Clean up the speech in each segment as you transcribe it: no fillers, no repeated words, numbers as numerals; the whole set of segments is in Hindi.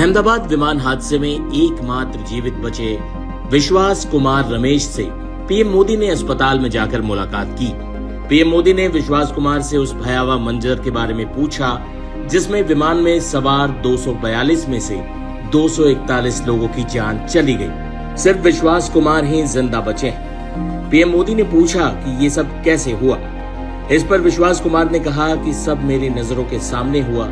अहमदाबाद विमान हादसे में एकमात्र जीवित बचे विश्वास कुमार रमेश से पीएम मोदी ने अस्पताल में जाकर मुलाकात की। पीएम मोदी ने विश्वास कुमार से उस भयावह मंजर के बारे में पूछा जिसमें विमान में सवार 242 में से 241 लोगों की जान चली गई। सिर्फ विश्वास कुमार ही जिंदा बचे हैं। पीएम मोदी ने पूछा कि ये सब कैसे हुआ। इस पर विश्वास कुमार ने कहा कि सब मेरी नजरों के सामने हुआ।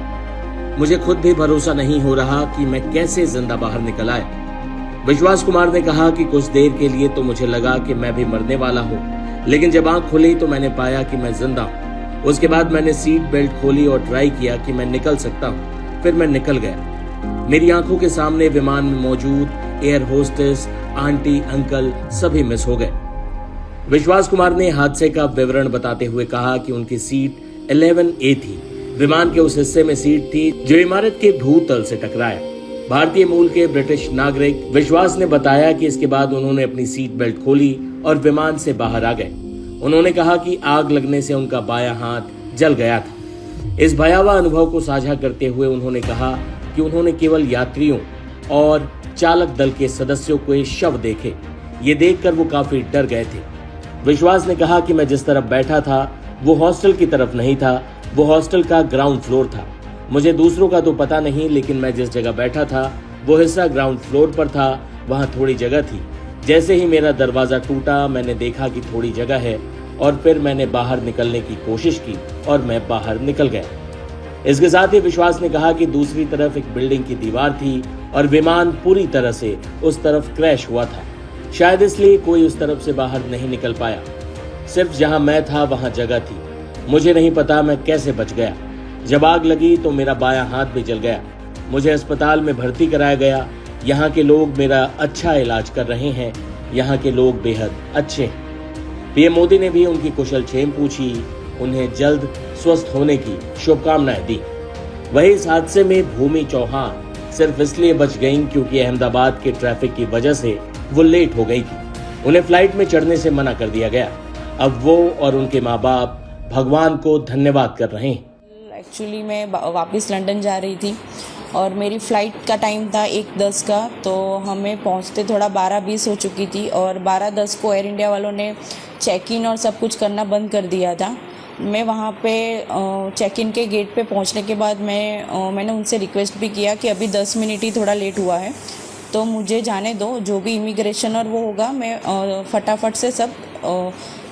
मुझे खुद भी भरोसा नहीं हो रहा कि मैं कैसे जिंदा बाहर निकल आया। विश्वास कुमार ने कहा कि कुछ देर के लिए तो मुझे लगा कि मैं भी मरने वाला हूँ, लेकिन जब आंख खुली तो मैंने पाया कि मैं जिंदा हूँ। उसके बाद मैंने सीट बेल्ट खोली और ट्राई किया कि मैं निकल सकता हूँ। फिर मैं निकल गया। मेरी आंखों के सामने विमान में मौजूद एयर होस्टेस, आंटी, अंकल सभी मिस हो गए। विश्वास कुमार ने हादसे का विवरण बताते हुए कहा कि उनकी सीट 11A थी। विमान के उस हिस्से में सीट थी जो इमारत के भूतल से टकराया। भारतीय मूल के ब्रिटिश नागरिक विश्वास ने बताया कि इसके बाद उन्होंने अपनी सीट बेल्ट खोली और विमान से बाहर आ गए। उन्होंने कहा कि आग लगने से उनका बायां हाथ जल गया था। इस भयावह अनुभव को साझा करते हुए उन्होंने कहा कि उन्होंने केवल यात्रियों और चालक दल के सदस्यों के शव देखे। ये देखकर वो काफी डर गए थे। विश्वास ने कहा कि मैं जिस तरफ बैठा था वो हॉस्टल की तरफ नहीं था, वो हॉस्टल का ग्राउंड फ्लोर था। मुझे दूसरों का तो पता नहीं, लेकिन मैं जिस जगह बैठा था वो हिस्सा ग्राउंड फ्लोर पर था। वहां थोड़ी जगह थी। जैसे ही मेरा दरवाजा टूटा मैंने देखा कि थोड़ी जगह है और फिर मैंने बाहर निकलने की कोशिश की और मैं बाहर निकल गया। इसके साथ ही विश्वास ने कहा कि दूसरी तरफ एक बिल्डिंग की दीवार थी और विमान पूरी तरह से उस तरफ क्रैश हुआ था। शायद इसलिए कोई उस तरफ से बाहर नहीं निकल पाया। सिर्फ जहां मैं था वहां जगह थी। मुझे नहीं पता मैं कैसे बच गया। जब आग लगी तो मेरा बायां हाथ भी जल गया। मुझे अस्पताल में भर्ती कराया गया। यहाँ के लोग मेरा अच्छा इलाज कर रहे हैं। यहाँ के लोग बेहद अच्छे हैं। पीएम मोदी ने भी उनकी कुशलक्षेम पूछी, उन्हें जल्द स्वस्थ होने की शुभकामनाएं दी। वही इस हादसे में भूमि चौहान सिर्फ इसलिए बच गईं क्योंकि अहमदाबाद के ट्रैफिक की वजह से वो लेट हो गई थी। उन्हें फ्लाइट में चढ़ने से मना कर दिया गया। अब वो और उनके माँ बाप भगवान को धन्यवाद कर रहे हैं। एक्चुअली मैं वापस लंदन जा रही थी और मेरी फ़्लाइट का टाइम था 1:10 का, तो हमें पहुंचते थोड़ा 12:20 हो चुकी थी और 12:10 को एयर इंडिया वालों ने चेक इन और सब कुछ करना बंद कर दिया था। मैं वहाँ पे चेक इन के गेट पे पहुँचने के बाद मैंने उनसे रिक्वेस्ट भी किया कि अभी 10 मिनट ही थोड़ा लेट हुआ है तो मुझे जाने दो, जो भी इमिग्रेशन और वो होगा मैं फटाफट से सब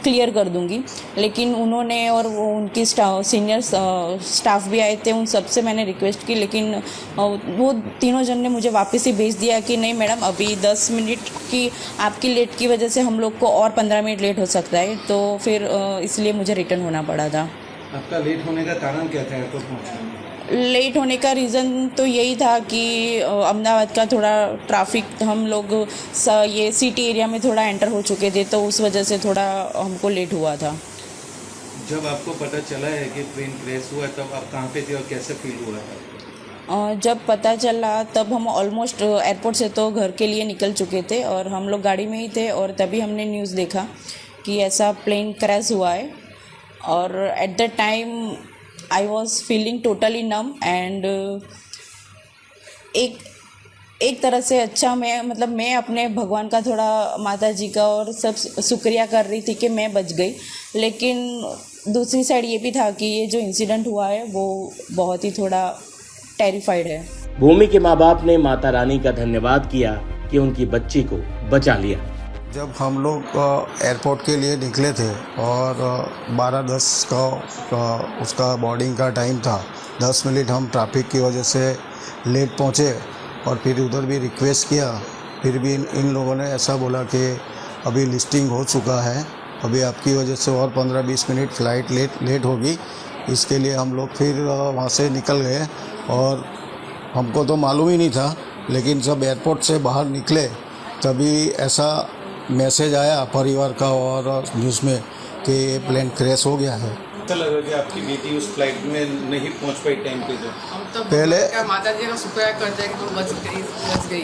क्लियर कर दूंगी। लेकिन उन्होंने और वो उनकी सीनियर स्टाफ भी आए थे, उन सब से मैंने रिक्वेस्ट की, लेकिन वो तीनों जन ने मुझे वापस ही भेज दिया कि नहीं मैडम, अभी 10 मिनट की आपकी लेट की वजह से हम लोग को और 15 मिनट लेट हो सकता है। तो फिर इसलिए मुझे रिटर्न होना पड़ा था। आपका लेट होने का कारण क्या था एयरपोर्ट पहुँचने में? लेट होने का रीज़न तो यही था कि अहमदाबाद का थोड़ा ट्रैफिक, हम लोग ये सिटी एरिया में थोड़ा एंटर हो चुके थे, तो उस वजह से थोड़ा हमको लेट हुआ था। जब आपको पता चला है कि ट्रेन क्रैश हुआ तब आप कहाँ पे थे और कैसे फील हुआ है? जब पता चला तब हम ऑलमोस्ट एयरपोर्ट से तो घर के लिए निकल चुके थे और हम लोग गाड़ी में ही थे और तभी हमने न्यूज़ देखा कि ऐसा प्लेन क्रैश हुआ है। और at the time I was feeling totally numb and एक तरह से अच्छा मैं अपने भगवान का थोड़ा, माता जी का और सब शुक्रिया कर रही थी कि मैं बच गई। लेकिन दूसरी साइड ये भी था कि ये जो इंसिडेंट हुआ है वो बहुत ही थोड़ा टेरिफाइड है। भूमि के माँ बाप ने माता रानी का धन्यवाद किया कि उनकी बच्ची को बचा लिया। जब हम लोग एयरपोर्ट के लिए निकले थे और 12:10 का उसका बोर्डिंग का टाइम था, 10 मिनट हम ट्रैफिक की वजह से लेट पहुँचे और फिर उधर भी रिक्वेस्ट किया। फिर भी इन लोगों ने ऐसा बोला कि अभी लिस्टिंग हो चुका है, अभी आपकी वजह से और 15-20 मिनट फ़्लाइट लेट होगी। इसके लिए हम लोग फिर वहाँ से निकल गए और हमको तो मालूम ही नहीं था, लेकिन जब एयरपोर्ट से बाहर निकले तभी ऐसा मैसेज आया परिवार का और न्यूज़ में कि ये प्लेन क्रैश हो गया है। अच्छा लगा कि आपकी बेटी उस फ्लाइट में नहीं पहुंच पाई टाइम पे। तो पहले माता जी का शुक्रिया करते हैं कि वो बच गई।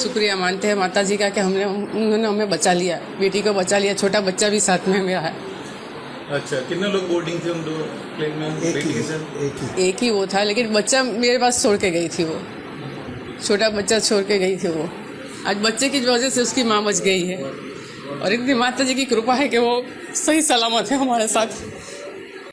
शुक्रिया मानते हैं माता जी का कि उन्होंने हमें बचा लिया, बेटी को बचा लिया। छोटा बच्चा भी साथ में मेरा है। अच्छा, कितने लोग बोर्डिंग थे उन दो प्लेन में? एक ही वो था, लेकिन बच्चा मेरे पास छोड़ के गई थी वो। छोटा बच्चा छोड़ के गई थी वो। आज बच्चे की वजह से उसकी माँ बच गई है और इतनी माता जी की कृपा है कि वो सही सलामत है हमारे साथ।